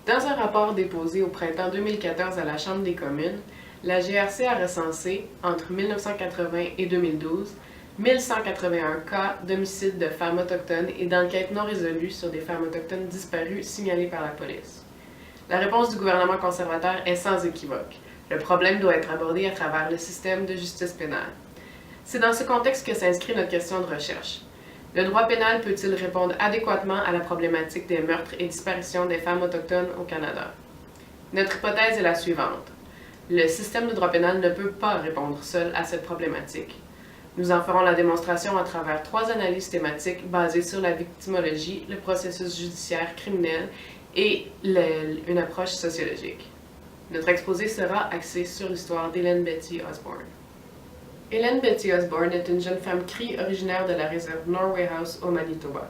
Dans un rapport déposé au printemps 2014 à la Chambre des communes, la GRC a recensé, entre 1980 et 2012, 1181 cas d'homicide de femmes autochtones et d'enquêtes non résolues sur des femmes autochtones disparues signalées par la police. La réponse du gouvernement conservateur est sans équivoque. Le problème doit être abordé à travers le système de justice pénale. C'est dans ce contexte que s'inscrit notre question de recherche. Le droit pénal peut-il répondre adéquatement à la problématique des meurtres et disparitions des femmes autochtones au Canada? Notre hypothèse est la suivante. Le système de droit pénal ne peut pas répondre seul à cette problématique. Nous en ferons la démonstration à travers 3 analyses thématiques basées sur la victimologie, le processus judiciaire criminel et une approche sociologique. Notre exposé sera axé sur l'histoire d'Hélène Betty Osborne. Hélène Betty Osborne est une jeune femme Cree originaire de la réserve Norway House au Manitoba.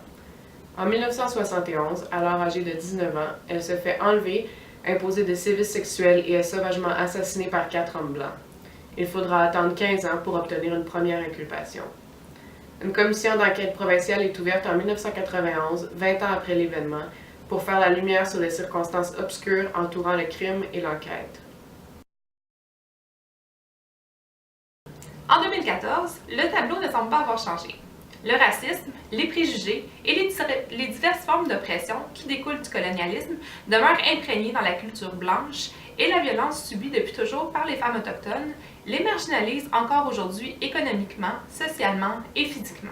En 1971, alors âgée de 19 ans, elle se fait enlever, imposer des sévices sexuels et est sauvagement assassinée par 4 hommes blancs. Il faudra attendre 15 ans pour obtenir une première inculpation. Une commission d'enquête provinciale est ouverte en 1991, 20 ans après l'événement, pour faire la lumière sur les circonstances obscures entourant le crime et l'enquête. En 2014, le tableau ne semble pas avoir changé. Le racisme, les préjugés et les diverses formes d'oppression qui découlent du colonialisme demeurent imprégnés dans la culture blanche et la violence subie depuis toujours par les femmes autochtones les marginalise encore aujourd'hui économiquement, socialement et physiquement.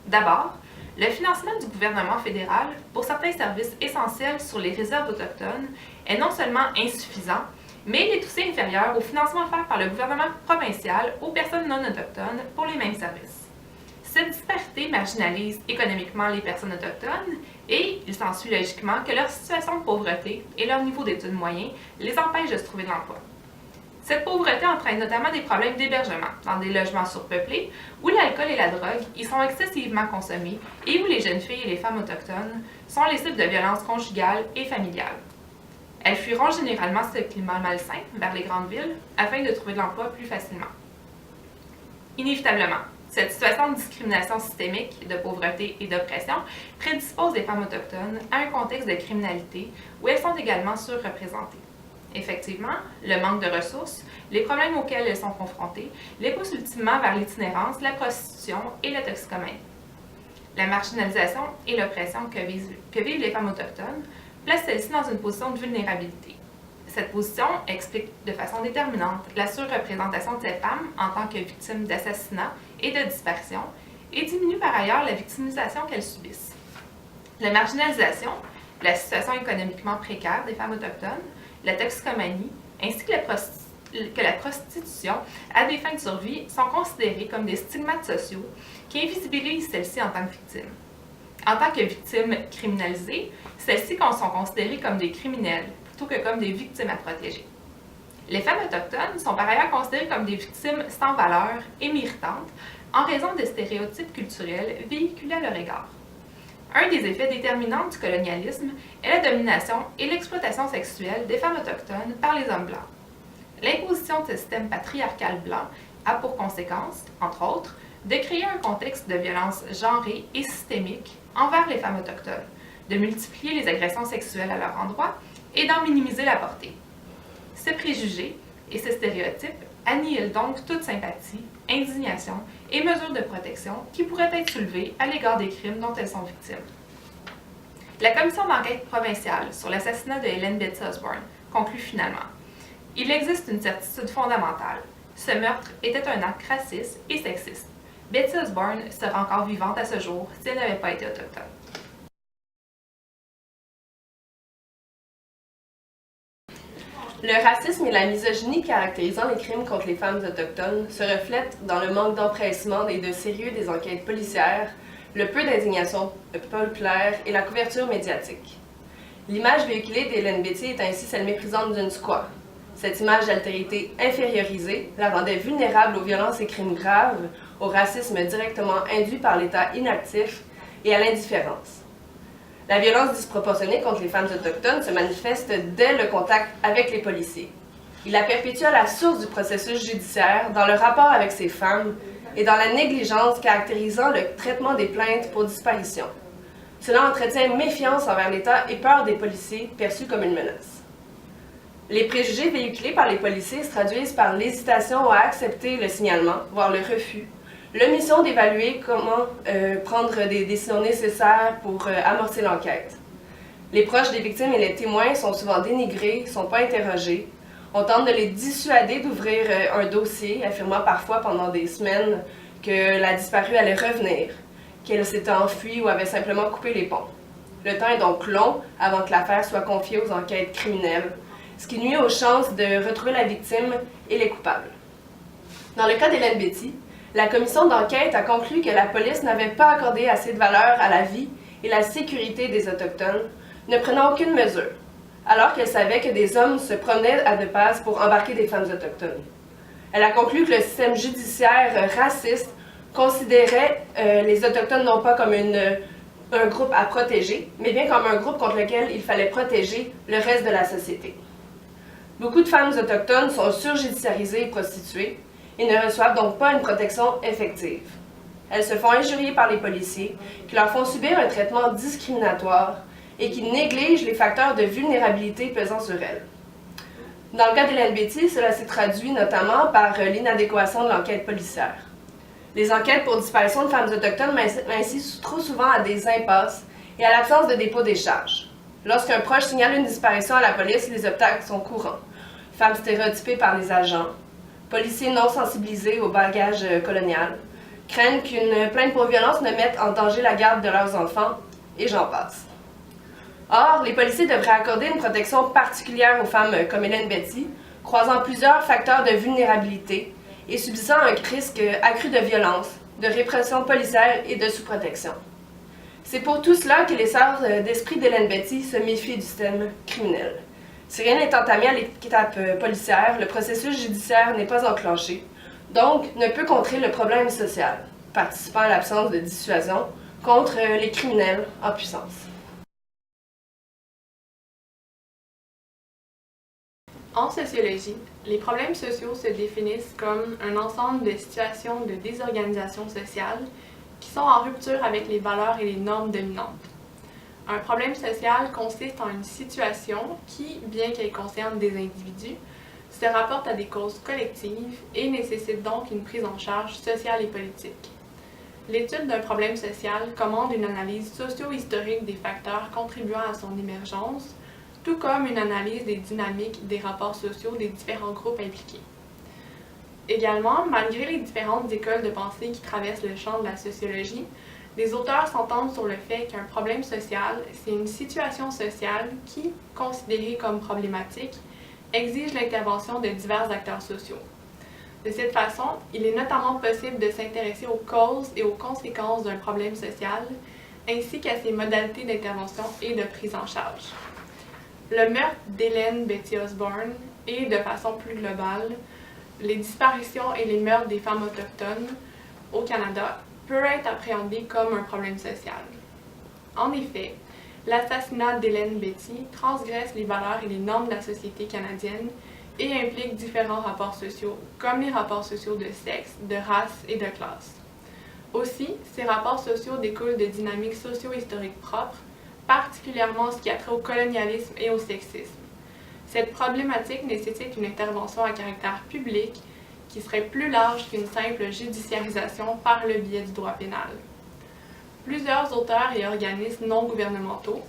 D'abord, le financement du gouvernement fédéral pour certains services essentiels sur les réserves autochtones est non seulement insuffisant, mais il est aussi inférieur au financement offert par le gouvernement provincial aux personnes non autochtones pour les mêmes services. Cette disparité marginalise économiquement les personnes autochtones et il s'ensuit logiquement que leur situation de pauvreté et leur niveau d'études moyen les empêchent de se trouver de l'emploi. Cette pauvreté entraîne notamment des problèmes d'hébergement dans des logements surpeuplés où l'alcool et la drogue y sont excessivement consommés et où les jeunes filles et les femmes autochtones sont les cibles de violences conjugales et familiales. Elles fuiront généralement ce climat malsain vers les grandes villes afin de trouver de l'emploi plus facilement. Inévitablement, cette situation de discrimination systémique, de pauvreté et d'oppression prédispose les femmes autochtones à un contexte de criminalité où elles sont également surreprésentées. Effectivement, le manque de ressources, les problèmes auxquels elles sont confrontées, les poussent ultimement vers l'itinérance, la prostitution et la toxicomanie. La marginalisation et l'oppression que vivent les femmes autochtones place celle-ci dans une position de vulnérabilité. Cette position explique de façon déterminante la surreprésentation de ces femmes en tant que victimes d'assassinats et de disparitions et diminue par ailleurs la victimisation qu'elles subissent. La marginalisation, la situation économiquement précaire des femmes autochtones, la toxicomanie ainsi que la prostitution à des fins de survie sont considérées comme des stigmates sociaux qui invisibilisent celles-ci en tant que victimes. En tant que victimes criminalisées, celles-ci sont considérées comme des criminels plutôt que comme des victimes à protéger. Les femmes autochtones sont par ailleurs considérées comme des victimes sans valeur et méritantes en raison des stéréotypes culturels véhiculés à leur égard. Un des effets déterminants du colonialisme est la domination et l'exploitation sexuelle des femmes autochtones par les hommes blancs. L'imposition de ce système patriarcal blanc a pour conséquence, entre autres, de créer un contexte de violence genrée et systémique envers les femmes autochtones, de multiplier les agressions sexuelles à leur endroit et d'en minimiser la portée. Ces préjugés et ces stéréotypes annihilent donc toute sympathie, indignation et mesures de protection qui pourraient être soulevées à l'égard des crimes dont elles sont victimes. La commission d'enquête provinciale sur l'assassinat de Hélène Betty Osborne conclut finalement: il existe une certitude fondamentale. Ce meurtre était un acte raciste et sexiste. Betty Osborne serait encore vivante à ce jour si elle n'avait pas été autochtone. Le racisme et la misogynie caractérisant les crimes contre les femmes autochtones se reflètent dans le manque d'empressement et de sérieux des enquêtes policières, le peu d'indignation populaire et la couverture médiatique. L'image véhiculée d'Hélène Betty est ainsi celle méprisante d'une squaw. Cette image d'altérité infériorisée la rendait vulnérable aux violences et crimes graves, au racisme directement induit par l'État inactif et à l'indifférence. La violence disproportionnée contre les femmes autochtones se manifeste dès le contact avec les policiers. Il la perpétue à la source du processus judiciaire, dans le rapport avec ces femmes et dans la négligence caractérisant le traitement des plaintes pour disparition. Cela entretient méfiance envers l'État et peur des policiers perçus comme une menace. Les préjugés véhiculés par les policiers se traduisent par l'hésitation à accepter le signalement, voire le refus, l'omission d'évaluer comment prendre des décisions nécessaires pour amorcer l'enquête. Les proches des victimes et les témoins sont souvent dénigrés, ne sont pas interrogés. On tente de les dissuader d'ouvrir un dossier, affirmant parfois pendant des semaines que la disparue allait revenir, qu'elle s'était enfuie ou avait simplement coupé les ponts. Le temps est donc long avant que l'affaire soit confiée aux enquêtes criminelles, ce qui nuit aux chances de retrouver la victime et les coupables. Dans le cas d'Hélène Betty, la commission d'enquête a conclu que la police n'avait pas accordé assez de valeur à la vie et la sécurité des Autochtones, ne prenant aucune mesure, alors qu'elle savait que des hommes se promenaient à De Paz pour embarquer des femmes autochtones. Elle a conclu que le système judiciaire raciste considérait les Autochtones non pas comme un groupe à protéger, mais bien comme un groupe contre lequel il fallait protéger le reste de la société. Beaucoup de femmes autochtones sont surjudiciarisées et prostituées et ne reçoivent donc pas une protection effective. Elles se font injurier par les policiers, qui leur font subir un traitement discriminatoire et qui négligent les facteurs de vulnérabilité pesant sur elles. Dans le cas d'Hélène Betty, cela s'est traduit notamment par l'inadéquation de l'enquête policière. Les enquêtes pour disparition de femmes autochtones m'incitent trop souvent à des impasses et à l'absence de dépôt des charges. Lorsqu'un proche signale une disparition à la police, les obstacles sont courants. Femmes stéréotypées par les agents, policiers non sensibilisés au bagage colonial, craignent qu'une plainte pour violence ne mette en danger la garde de leurs enfants, et j'en passe. Or, les policiers devraient accorder une protection particulière aux femmes comme Hélène Betty, croisant plusieurs facteurs de vulnérabilité et subissant un risque accru de violence, de répression policière et de sous-protection. C'est pour tout cela que les sœurs d'esprit d'Hélène Betty se méfient du système criminel. Si rien n'est entamé à l'étape policière, le processus judiciaire n'est pas enclenché, donc ne peut contrer le problème social, participant à l'absence de dissuasion contre les criminels en puissance. En sociologie, les problèmes sociaux se définissent comme un ensemble de situations de désorganisation sociale qui sont en rupture avec les valeurs et les normes dominantes. Un problème social consiste en une situation qui, bien qu'elle concerne des individus, se rapporte à des causes collectives et nécessite donc une prise en charge sociale et politique. L'étude d'un problème social commande une analyse socio-historique des facteurs contribuant à son émergence, tout comme une analyse des dynamiques des rapports sociaux des différents groupes impliqués. Également, malgré les différentes écoles de pensée qui traversent le champ de la sociologie, les auteurs s'entendent sur le fait qu'un problème social, c'est une situation sociale qui, considérée comme problématique, exige l'intervention de divers acteurs sociaux. De cette façon, il est notamment possible de s'intéresser aux causes et aux conséquences d'un problème social, ainsi qu'à ses modalités d'intervention et de prise en charge. Le meurtre d'Hélène Betty Osborne et, de façon plus globale, les disparitions et les meurtres des femmes autochtones au Canada peut être appréhendé comme un problème social. En effet, l'assassinat d'Hélène Betty transgresse les valeurs et les normes de la société canadienne et implique différents rapports sociaux, comme les rapports sociaux de sexe, de race et de classe. Aussi, ces rapports sociaux découlent de dynamiques socio-historiques propres, particulièrement en ce qui a trait au colonialisme et au sexisme. Cette problématique nécessite une intervention à caractère public qui serait plus large qu'une simple judiciarisation par le biais du droit pénal. Plusieurs auteurs et organismes non gouvernementaux,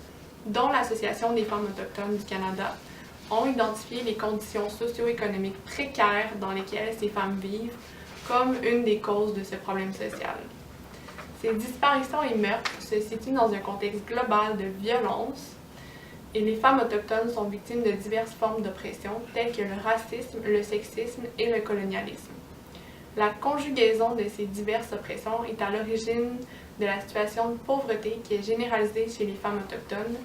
dont l'Association des femmes autochtones du Canada, ont identifié les conditions socio-économiques précaires dans lesquelles ces femmes vivent comme une des causes de ce problème social. Ces disparitions et meurtres se situent dans un contexte global de violence et les femmes autochtones sont victimes de diverses formes d'oppression telles que le racisme, le sexisme et le colonialisme. La conjugaison de ces diverses oppressions est à l'origine de la situation de pauvreté qui est généralisée chez les femmes autochtones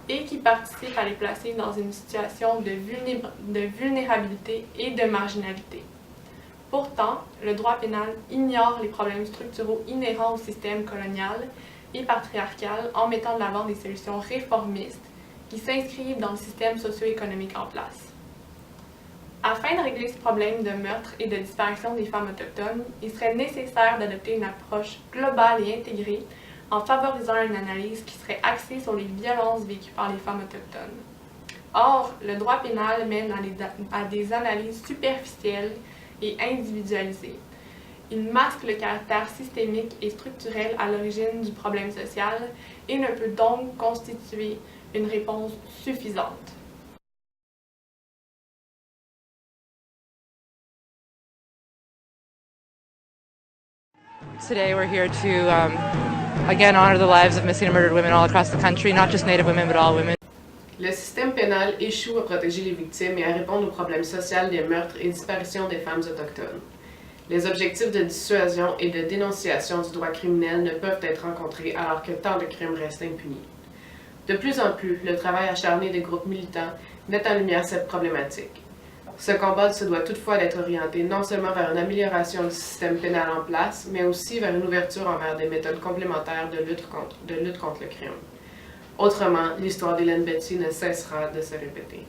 et qui participe à les placer dans une situation de vulnérabilité et de marginalité. Pourtant, le droit pénal ignore les problèmes structuraux inhérents au système colonial et patriarcal en mettant de l'avant des solutions réformistes qui s'inscrivent dans le système socio-économique en place. Afin de régler ce problème de meurtre et de disparition des femmes autochtones, il serait nécessaire d'adopter une approche globale et intégrée en favorisant une analyse qui serait axée sur les violences vécues par les femmes autochtones. Or, le droit pénal mène à des analyses superficielles et individualisées. Il masque le caractère systémique et structurel à l'origine du problème social et ne peut donc constituer une réponse suffisante. Today we're here to again honor the lives of missing and murdered women all across the country, not just Native women but all women. Le système pénal échoue à protéger les victimes et à répondre aux problèmes sociaux des meurtres et disparitions des femmes autochtones. Les objectifs de dissuasion et de dénonciation du droit criminel ne peuvent être rencontrés alors que tant de crimes restent impunis. De plus en plus, le travail acharné des groupes militants met en lumière cette problématique. Ce combat se doit toutefois d'être orienté non seulement vers une amélioration du système pénal en place, mais aussi vers une ouverture envers des méthodes complémentaires de lutte contre le crime. Autrement, l'histoire d'Hélène Betty ne cessera de se répéter.